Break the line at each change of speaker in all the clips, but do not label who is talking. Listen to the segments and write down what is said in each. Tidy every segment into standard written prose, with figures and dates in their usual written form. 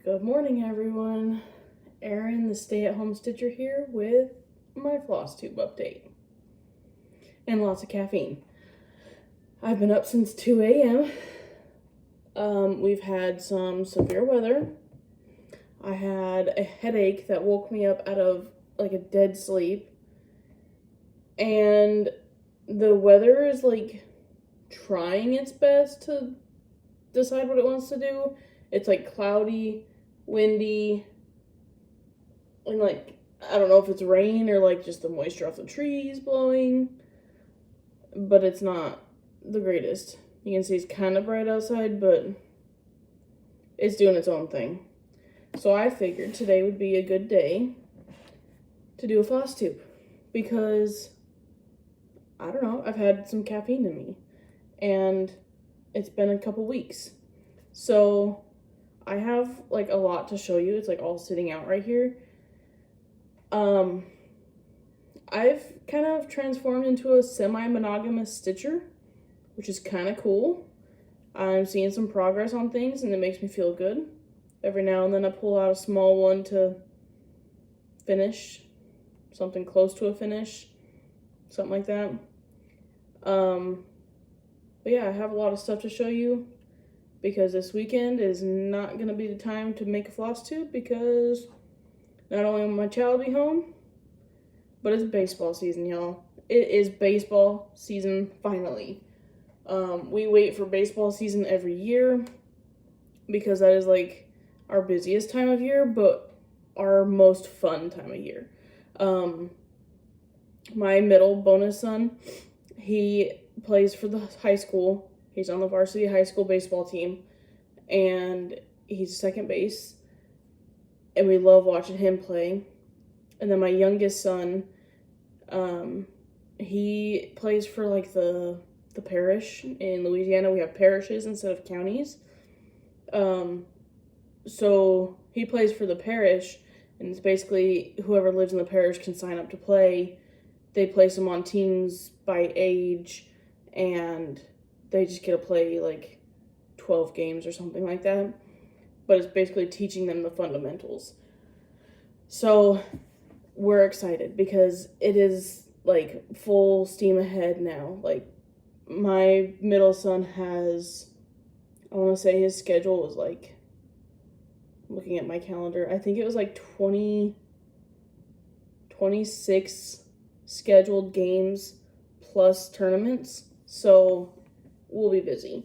Good morning, everyone. Erin, the stay-at-home stitcher here with my Flosstube update. And lots of caffeine. I've been up since 2 a.m. We've had some severe weather. I had a headache that woke me up out of like a dead sleep. And the weather is like trying its best to decide what it wants to do. It's like cloudy, windy, and like, I don't know if it's rain or like just the moisture off the trees blowing, but it's not the greatest. You can see it's kind of bright outside, but it's doing its own thing. So I figured today would be a good day to do a Flosstube because, I don't know, I've had some caffeine in me and it's been a couple weeks. So I have like a lot to show you. It's like all sitting out right here. I've kind of transformed into a semi-monogamous stitcher, which is kind of cool. I'm seeing some progress on things and it makes me feel good. Every now and then I pull out a small one to finish, something close to a finish, something like that. But yeah, I have a lot of stuff to show you because this weekend is not going to be the time to make a Flosstube because not only will my child be home, but it's baseball season, y'all. It is baseball season, finally. We wait for baseball season every year because that is like our busiest time of year, but our most fun time of year. My middle bonus son, he plays for the high school. He's on the varsity high school baseball team, and he's second base, and we love watching him play. And then my youngest son, he plays for like the parish in Louisiana. We have parishes instead of counties. So he plays for the parish, and it's basically whoever lives in the parish can sign up to play. They place them on teams by age, and they just get to play like 12 games or something like that. But it's basically teaching them the fundamentals. So we're excited because it is like full steam ahead now. Like my middle son has, I want to say his schedule was like, looking at my calendar, I think it was like 26 scheduled games plus tournaments. So we'll be busy.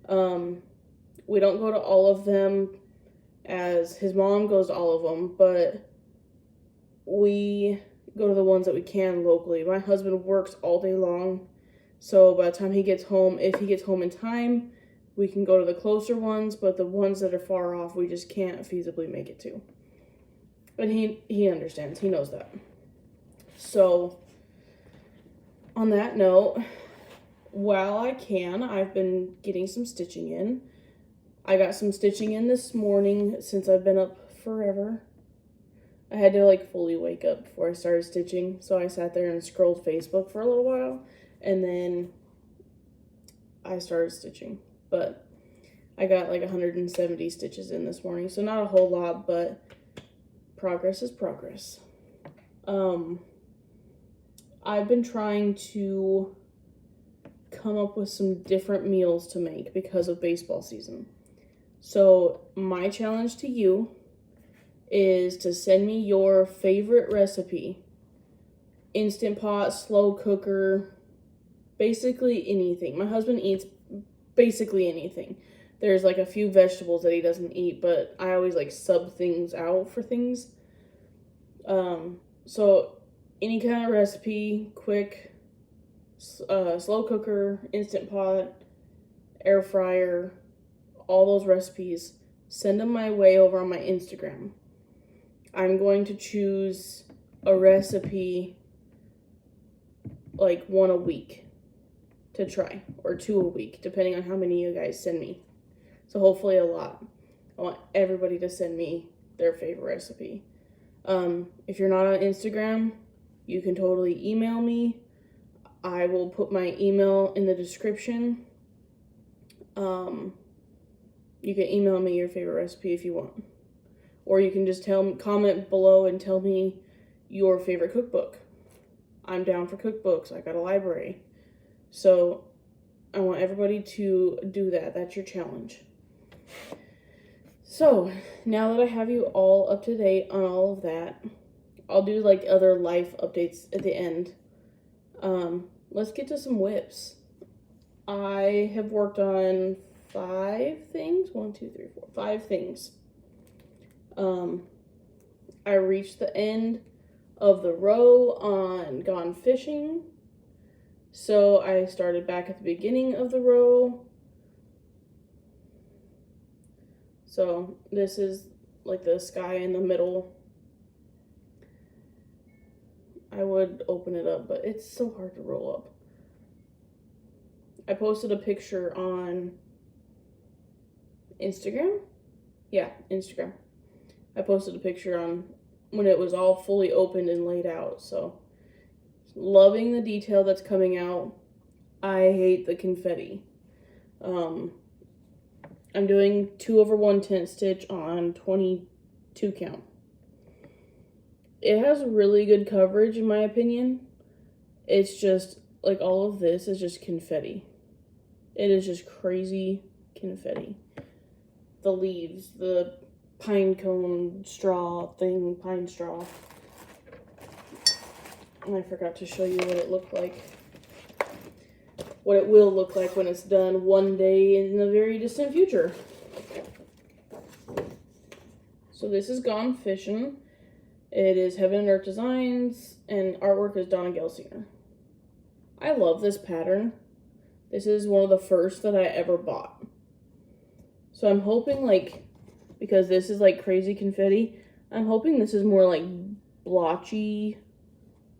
We don't go to all of them as his mom goes to all of them, but we go to the ones that we can locally. My husband works all day long, so by the time he gets home, if he gets home in time, we can go to the closer ones, but the ones that are far off, we just can't feasibly make it to. But he understands. He knows that. So, on that note, while I can, I've been getting some stitching in. I got some stitching in this morning since I've been up forever. I had to like fully wake up before I started stitching, so I sat there and scrolled Facebook for a little while, and then I started stitching. But I got like 170 stitches in this morning, so not a whole lot, but progress is progress. I've been trying to come up with some different meals to make because of baseball season. So my challenge to you is to send me your favorite recipe. Instant Pot, slow cooker, basically anything. My husband eats basically anything. There's like a few vegetables that he doesn't eat, but I always like sub things out for things. So any kind of recipe, quick, slow cooker, Instant Pot, air fryer, all those recipes, send them my way over on my Instagram. I'm going to choose a recipe like one a week to try, or 2 a week, depending on how many you guys send me. So hopefully a lot. I want everybody to send me their favorite recipe. If you're not on Instagram, you can totally email me. I will put my email in the description. You can email me your favorite recipe if you want. Or you can just comment below and tell me your favorite cookbook. I'm down for cookbooks. I got a library. So I want everybody to do that. That's your challenge. So now that I have you all up to date on all of that, I'll do like other life updates at the end. Let's get to some whips. I have worked on 5 things. 1, 2, 3, 4, 5 things. I reached the end of the row on Gone Fishing. So I started back at the beginning of the row. So this is like the sky in the middle. I would open it up, but it's so hard to roll up. I posted a picture on Instagram. Yeah, Instagram. I posted a picture on when it was all fully opened and laid out. So loving the detail that's coming out. I hate the confetti. I'm doing 2/110 stitch on 22 count. It has really good coverage in my opinion. It's just like all of this is just confetti. It is just crazy confetti. The leaves, the pine cone straw thing, pine straw. And I forgot to show you what it looked like. What it will look like when it's done one day in the very distant future. So this is Gone Fishing. It is Heaven and Earth Designs, and artwork is Dona Gelsinger. I love this pattern. This is one of the first that I ever bought. So I'm hoping, like, because this is like crazy confetti, I'm hoping this is more like blotchy,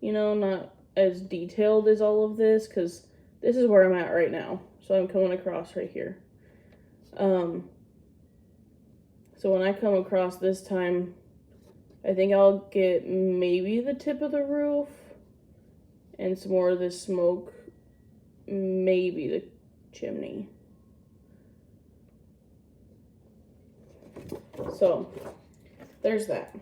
you know, not as detailed as all of this, because this is where I'm at right now. So I'm coming across right here. So when I come across this time, I think I'll get maybe the tip of the roof and some more of this smoke, maybe the chimney. So there's that.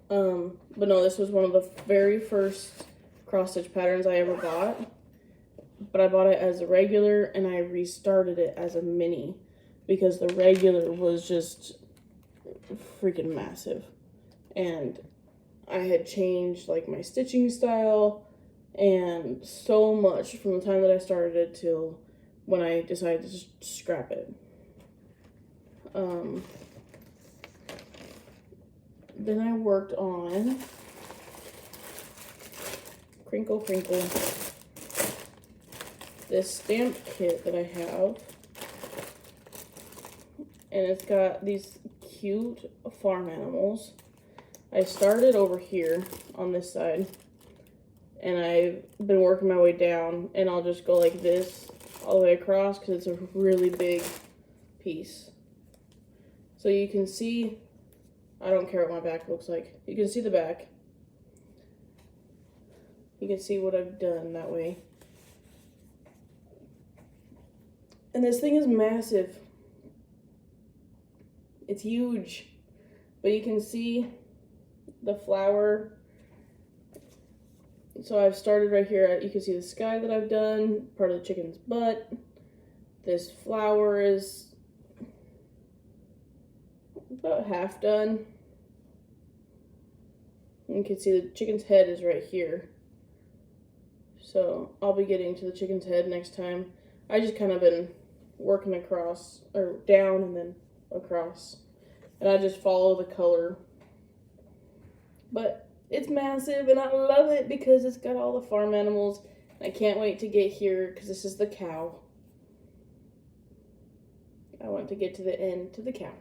But no, this was one of the very first cross stitch patterns I ever bought, but I bought it as a regular and I restarted it as a mini because the regular was just freaking massive, and I had changed like my stitching style and so much from the time that I started it till when I decided to just scrap it. Then I worked on Crinkle Crinkle, this stamp kit that I have, and it's got these cute farm animals. I started over here on this side, and I've been working my way down, and I'll just go like this all the way across because it's a really big piece. So you can see, I don't care what my back looks like. You can see the back. You can see what I've done that way. And this thing is massive. It's huge. But you can see the flower. So I've started right here. You can see the sky that I've done, part of the chicken's butt. This flower is about half done. You can see the chicken's head is right here. So I'll be getting to the chicken's head next time. I just kind of been working across, or down and then across. And I just follow the color. But it's massive and I love it because it's got all the farm animals. And I can't wait to get here because this is the cow. I want to get to the end, to the cow.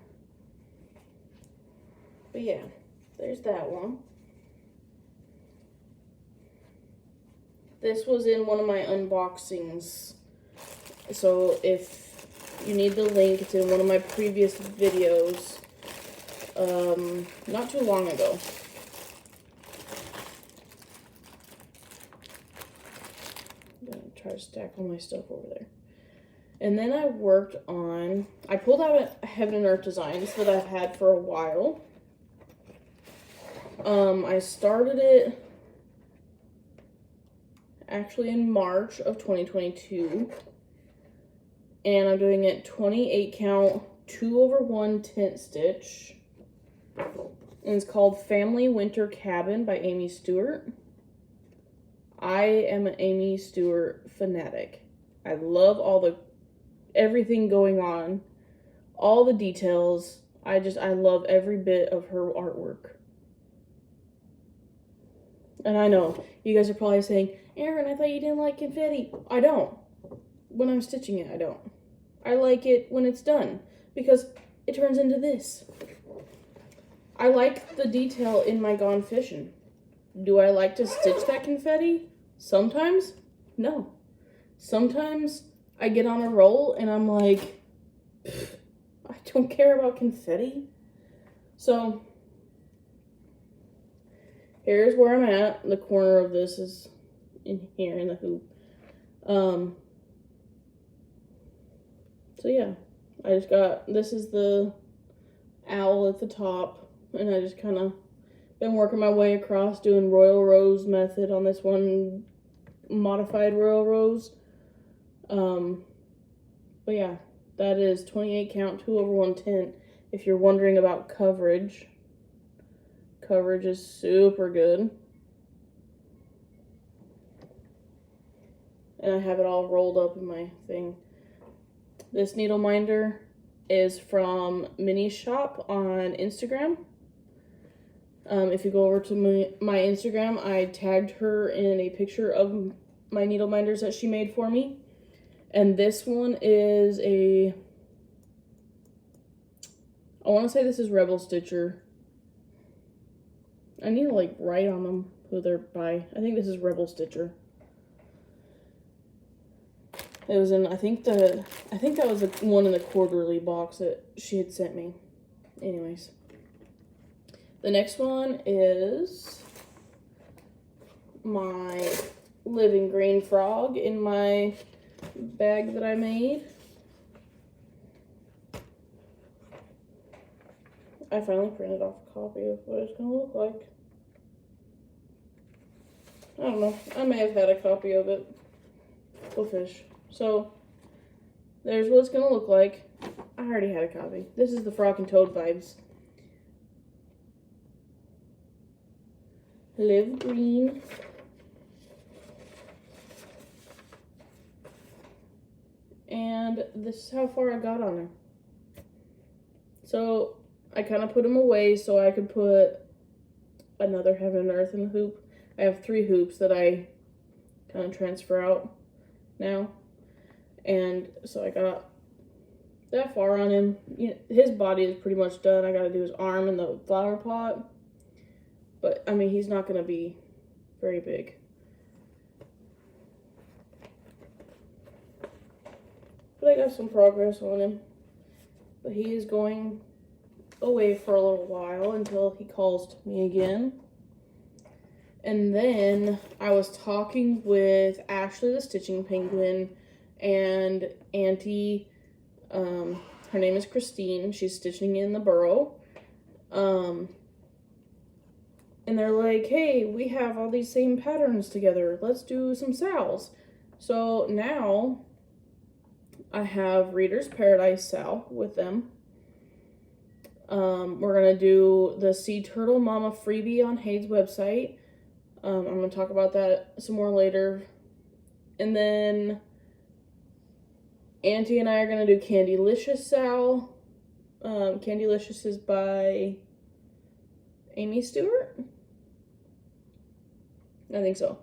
But yeah, there's that one. This was in one of my unboxings. So if you need the link, it's in one of my previous videos. Not too long ago. I'm gonna try to stack all my stuff over there. And then I pulled out a Heaven and Earth designs that I've had for a while. I started it actually in March of 2022. And I'm doing it 28 count, 2/1 tent stitch. And it's called Family Winter Cabin by Aimee Stewart. I am an Aimee Stewart fanatic. I love everything going on, all the details. I love every bit of her artwork. And I know, you guys are probably saying, Erin, I thought you didn't like confetti. I don't. When I'm stitching it, I don't. I like it when it's done, because it turns into this. I like the detail in my Gone Fishin'. Do I like to stitch that confetti? Sometimes? No. Sometimes I get on a roll and I'm like, I don't care about confetti. So, here's where I'm at. The corner of this is in here in the hoop. So yeah, this is the owl at the top, and I just kind of been working my way across doing Royal Rose method on this one, modified Royal Rose. But yeah, that is 28 count, 2/1 tent. If you're wondering about coverage is super good. And I have it all rolled up in my thing. This needle minder is from Mini Shop on Instagram. If you go over to my Instagram, I tagged her in a picture of my needle minders that she made for me. And this one is I want to say this is Rebel Stitcher. I need to like write on them who they're by. I think this is Rebel Stitcher. It was in, I think that was the one in the quarterly box that she had sent me. Anyways. The next one is my living green frog in my bag that I made. I finally printed off a copy of what it's going to look like. I don't know. I may have had a copy of it. Go fish. So, there's what it's going to look like. I already had a copy. This is the Frog and Toad vibes. Live green. And this is how far I got on her. So, I kind of put them away so I could put another Heaven and Earth in the hoop. I have 3 hoops that I kind of transfer out now. And so I got that far on him. His body is pretty much done. I got to do his arm in the flower pot. But, I mean, he's not going to be very big. But I got some progress on him. But he is going away for a little while until he calls to me again. And then I was talking with Ashley the Stitching Penguin and Auntie, her name is Christine. She's stitching in the burrow. And they're like, hey, we have all these same patterns together. Let's do some sals. So now I have Reader's Paradise sal with them. We're going to do the Sea Turtle Mama freebie on Hayes' website. I'm going to talk about that some more later. And then Auntie and I are going to do Candylicious sal. Candylicious is by Aimee Stewart? I think so.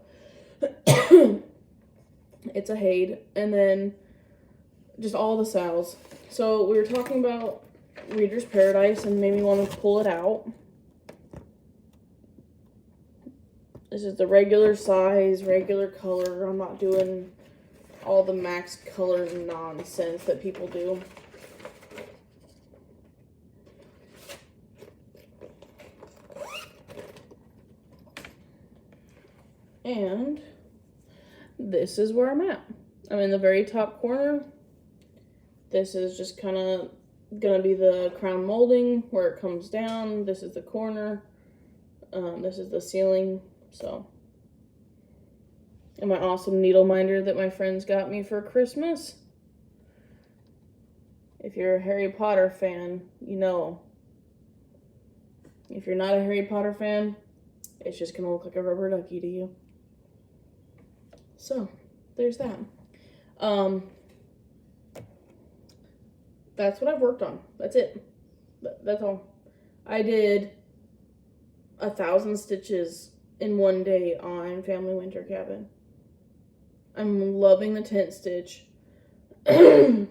It's a Hayes. And then just all the sals. So we were talking about Reader's Paradise and made me want to pull it out. This is the regular size, regular color. I'm not doing all the max colors nonsense that people do. And this is where I'm at. I'm in the very top corner. This is just kind of gonna be the crown molding where it comes down. This is the corner. This is the ceiling. So, and my awesome needle minder that my friends got me for Christmas. If you're a Harry Potter fan, you know. If you're not a Harry Potter fan, it's just gonna look like a rubber ducky to you. So, there's that. That's what I've worked on. That's it. That's all. I did 1,000 stitches in one day on Family Winter Cabin. I'm loving the tent stitch. I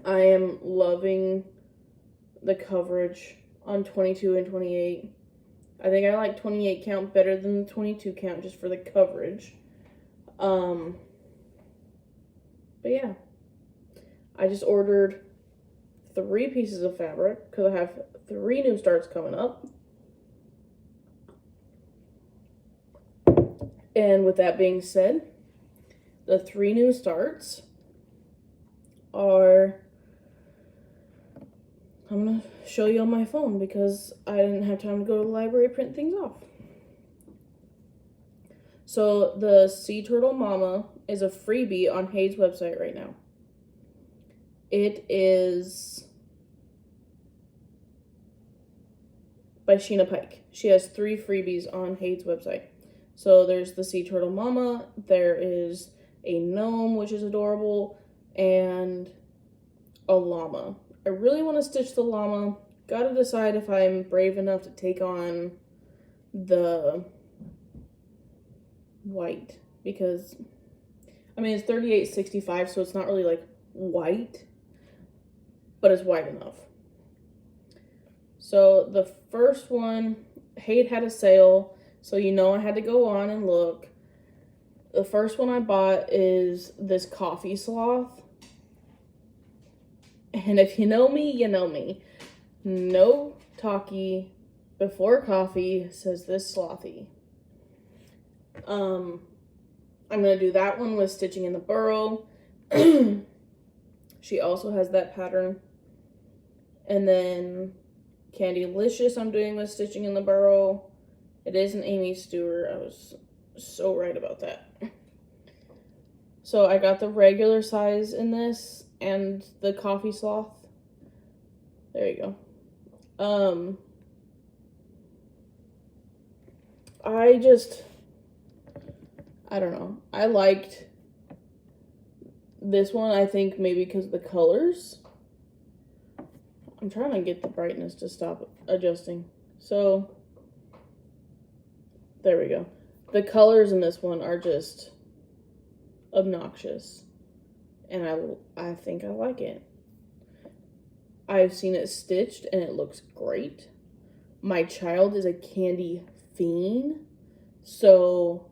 am loving the coverage on 22 and 28. I think I like 28 count better than the 22 count just for the coverage. But yeah. I just ordered 3 pieces of fabric because I have 3 new starts coming up. And with that being said, the 3 new starts are, I'm going to show you on my phone because I didn't have time to go to the library to print things off. So the Sea Turtle Mama is a freebie on Hayes' website right now. It is by Sheena Pike. She has 3 freebies on Hayes' website. So there's the Sea Turtle Mama, there is a gnome, which is adorable, and a llama. I really want to stitch the llama. Gotta decide if I'm brave enough to take on the white, because, I mean, it's 38.65, so it's not really, like, white, but it's white enough. So the first one, Hayes had a sale, so you know I had to go on and look. The first one I bought is this coffee sloth. And if you know me, you know me. No talkie before coffee, says this slothy. I'm going to do that one with stitching in the burrow. She also has that pattern. And then Candylicious I'm doing with stitching in the burrow. It is an Aimee Stewart. I was so right about that. So I got the regular size in this and the coffee sloth. There you go. I don't know. I liked this one, I think maybe because of the colors. I'm trying to get the brightness to stop adjusting. So, there we go. The colors in this one are just obnoxious. And I think I like it. I've seen it stitched and it looks great. My child is a candy fiend. So,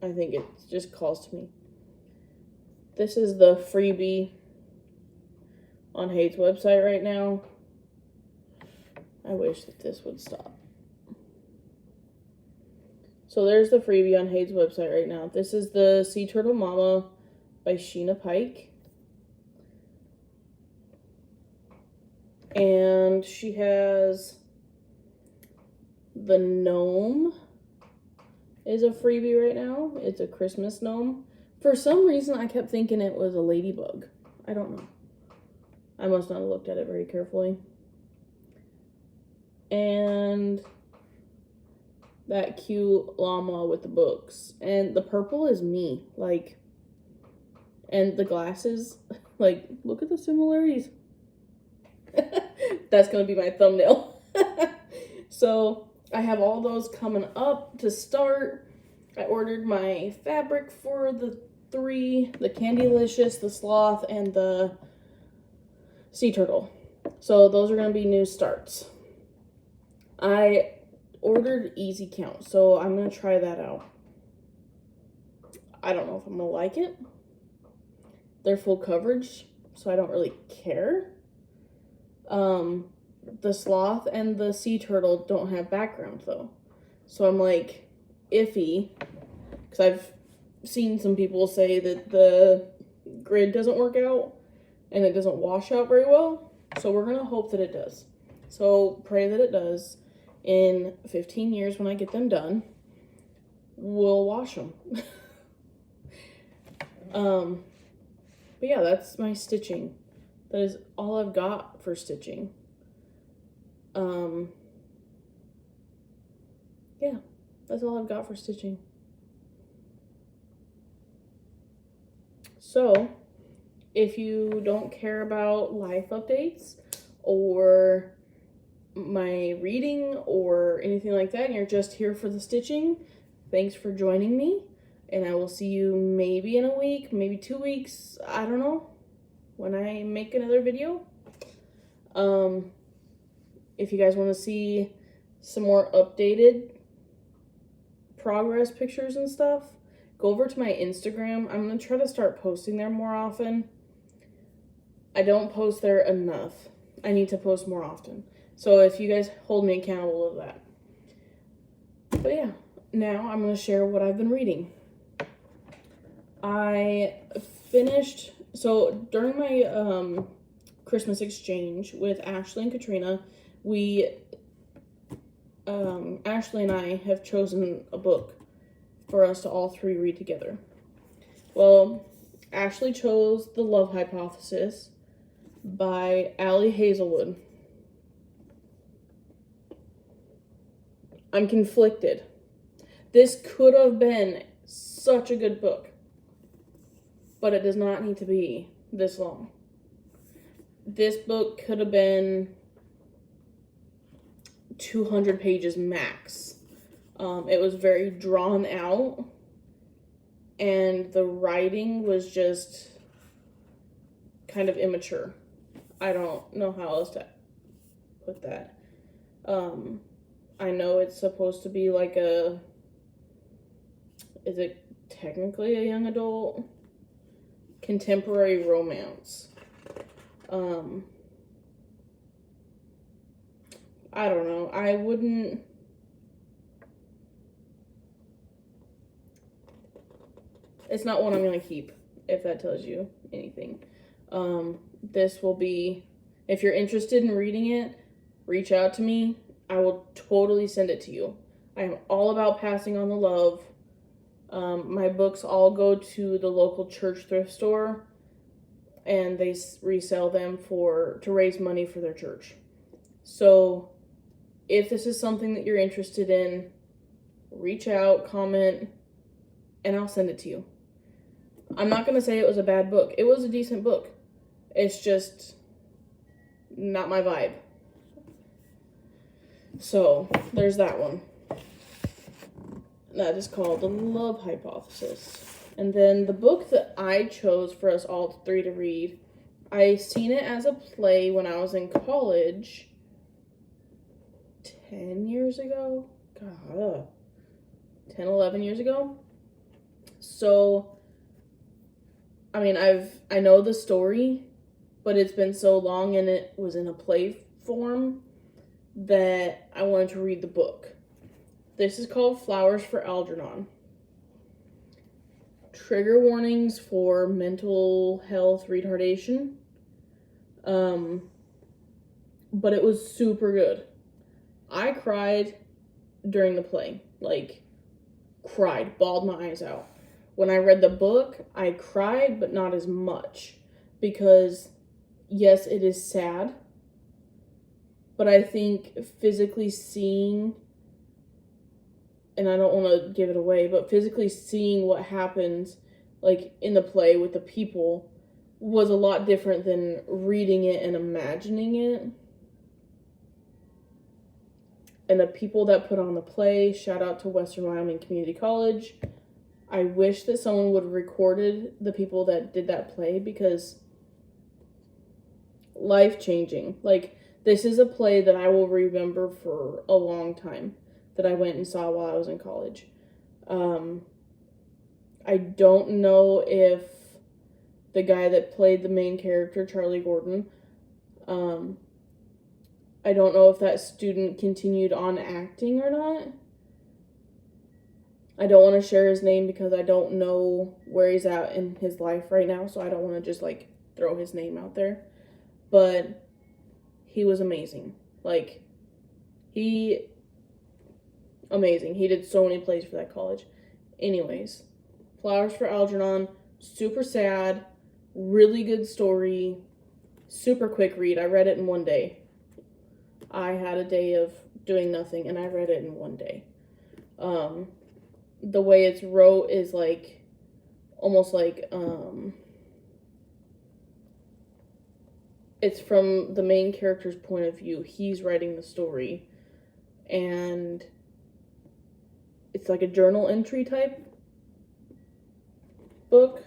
I think it just calls to me. This is the freebie on Hayes' website right now. I wish that this would stop. So there's the freebie on Hayes' website right now. This is the Sea Turtle Mama by Sheena Pike. And she has the gnome is a freebie right now. It's a Christmas gnome. For some reason, I kept thinking it was a ladybug. I don't know. I must not have looked at it very carefully. And that cute llama with the books. And the purple is me. Like, and the glasses. Like, look at the similarities. That's going to be my thumbnail. So, I have all those coming up to start. I ordered my fabric for the 3. The Candylicious, the Sloth, and the Sea Turtle. So, those are going to be new starts. I ordered Easy Count, so I'm going to try that out. I don't know if I'm going to like it. They're full coverage, so I don't really care. The Sloth and the Sea Turtle don't have background, though. So I'm, like, iffy. Because I've seen some people say that the grid doesn't work out. and it doesn't wash out very well. So we're going to hope that it does. So pray that it does. In 15 years when I get them done, we'll wash them. But yeah, that's my stitching. That is all I've got for stitching. Yeah, that's all I've got for stitching. So, if you don't care about life updates or my reading or anything like that, and you're just here for the stitching, thanks for joining me. And I will see you maybe in a week, maybe 2 weeks, I don't know, when I make another video. If you guys want to see some more updated progress pictures and stuff, go over to my Instagram. I'm going to try to start posting there more often. I don't post there enough. I need to post more often. So if you guys hold me accountable of that. But yeah, now I'm going to share what I've been reading. I finished, so during my Christmas exchange with Ashley and Katrina, Ashley and I have chosen a book for us to all three read together. Well, Ashley chose The Love Hypothesis by Hazelwood. I'm conflicted. This could have been such a good book, but it does not need to be this long. This book could have been 200 pages max. It was very drawn out, and the writing was just kind of immature. I don't know how else to put that. I know it's supposed to be like is it technically a young adult? Contemporary romance. I don't know. I wouldn't. It's not one I'm going to keep, if that tells you anything. This will be, if you're interested in reading it, reach out to me. I will totally send it to you. I am all about passing on the love. My books all go to the local church thrift store, and they resell them to raise money for their church. So if this is something that you're interested in, reach out, comment, and I'll send it to you. I'm not going to say it was a bad book. It was a decent book. It's just not my vibe. So there's that one. That is called The Love Hypothesis. And then the book that I chose for us all three to read, I seen it as a play when I was in college 10 years ago. God, 10, 11 years ago. So, I mean, I know the story, but it's been so long and it was in a play form that I wanted to read the book. This is called Flowers for Algernon. Trigger warnings for mental health retardation. But it was super good. I cried during the play. Like, cried, bawled my eyes out. When I read the book, I cried, but not as much. Because, yes, it is sad. But I think physically seeing, and I don't want to give it away, but physically seeing what happens, like, in the play with the people was a lot different than reading it and imagining it. And the people that put on the play, shout out to Western Wyoming Community College. I wish that someone would have recorded the people that did that play, because life-changing. Like, this is a play that I will remember for a long time, that I went and saw while I was in college. I don't know if the guy that played the main character, Charlie Gordon, I don't know if that student continued on acting or not. I don't want to share his name because I don't know where he's at in his life right now, so I don't want to just, like, throw his name out there. But he was amazing. Like, amazing. He did so many plays for that college. Anyways, Flowers for Algernon, super sad, really good story, super quick read. I read it in one day. I had a day of doing nothing, and I read it in one day. The way it's wrote is like, almost like, it's from the main character's point of view. He's writing the story, and it's like a journal entry type book.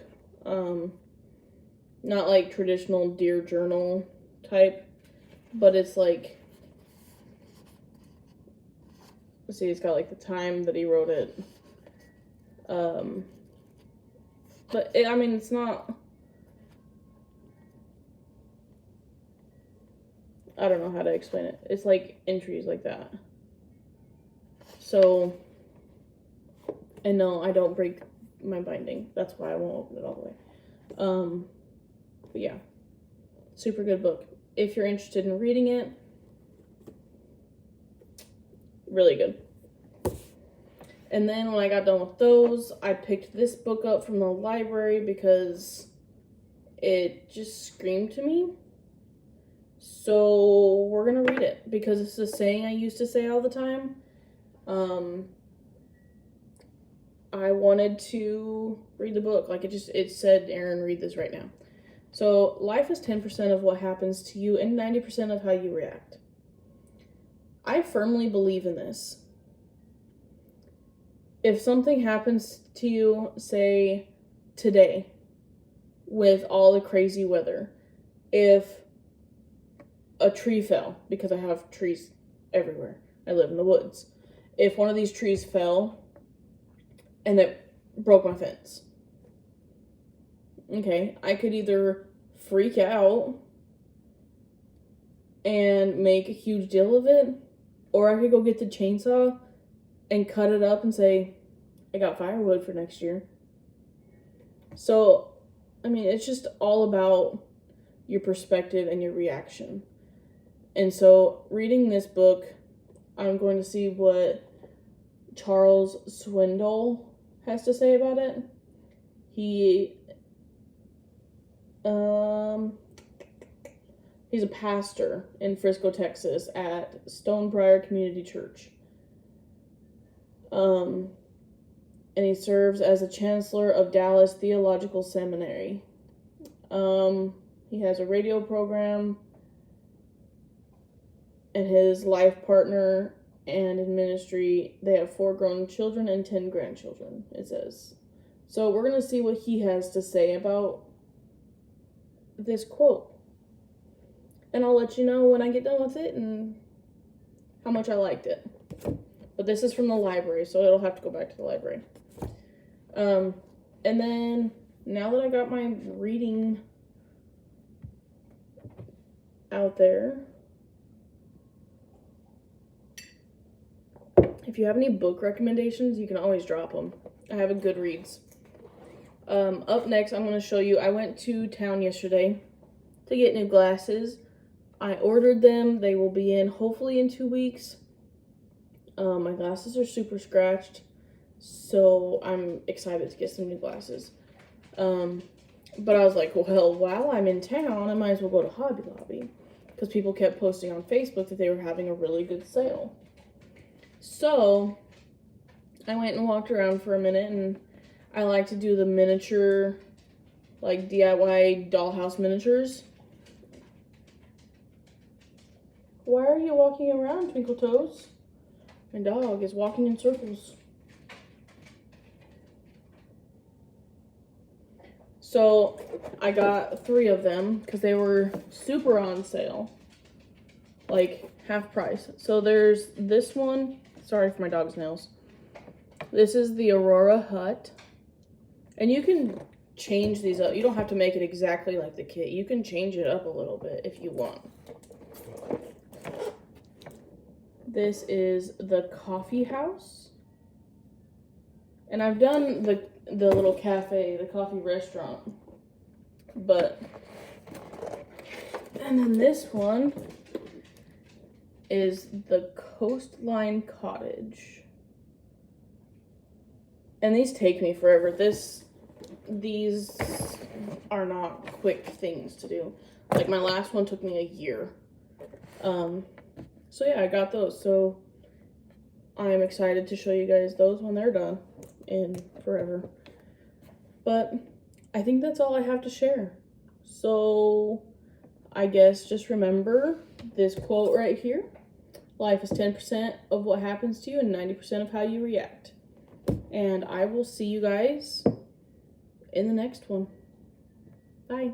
Not like traditional Dear Journal type, but it's like, let's see, it's got like the time that he wrote it. But it's not, I don't know how to explain it. It's like entries like that. So, and no, I don't break my binding. That's why I won't open it all the way. But yeah, super good book. If you're interested in reading it, really good. And then when I got done with those, I picked this book up from the library because it just screamed to me. So we're going to read it because it's a saying I used to say all the time. I wanted to read the book. Like it said, Aaron, read this right now. So, life is 10% of what happens to you and 90% of how you react. I firmly believe in this. If something happens to you, say, today, with all the crazy weather, if a tree fell, because I have trees everywhere, I live in the woods, if one of these trees fell and it broke my fence, okay, I could either freak out and make a huge deal of it, or I could go get the chainsaw and cut it up and say, I got firewood for next year. So, it's just all about your perspective and your reaction. And so, reading this book, I'm going to see what Charles Swindoll has to say about it. He's a pastor in Frisco, Texas at Stonebriar Community Church. And he serves as a chancellor of Dallas Theological Seminary. He has a radio program, and his life partner and in ministry, they have 4 grown children and 10 grandchildren, it says. So we're going to see what he has to say about this quote. And I'll let you know when I get done with it and how much I liked it. But this is from the library, so it'll have to go back to the library. And then, now that I got my reading out there, if you have any book recommendations, you can always drop them. I have a Goodreads. Up next, I'm going to show you, I went to town yesterday to get new glasses. I ordered them. They will be in hopefully in 2 weeks. My glasses are super scratched, so I'm excited to get some new glasses. But I was like, well, while I'm in town, I might as well go to Hobby Lobby, because people kept posting on Facebook that they were having a really good sale. So I went and walked around for a minute, and I like to do the miniature, like DIY dollhouse miniatures. Why are you walking around, Twinkle Toes? My dog is walking in circles. So I got 3 of them because they were super on sale, like half price. So there's this one. Sorry for my dog's nails. This is the Aurora Hut, and you can change these up. You don't have to make it exactly like the kit. You can change it up a little bit if you want. This is the Coffee House, and I've done the little cafe, the coffee restaurant, but And then this one is the Coastline Cottage. And these take me forever. These are not quick things to do. Like my last one took me a year. So yeah, I got those. So I'm excited to show you guys those when they're done in forever. But I think that's all I have to share. So I guess just remember this quote right here. Life is 10% of what happens to you and 90% of how you react. And I will see you guys in the next one. Bye.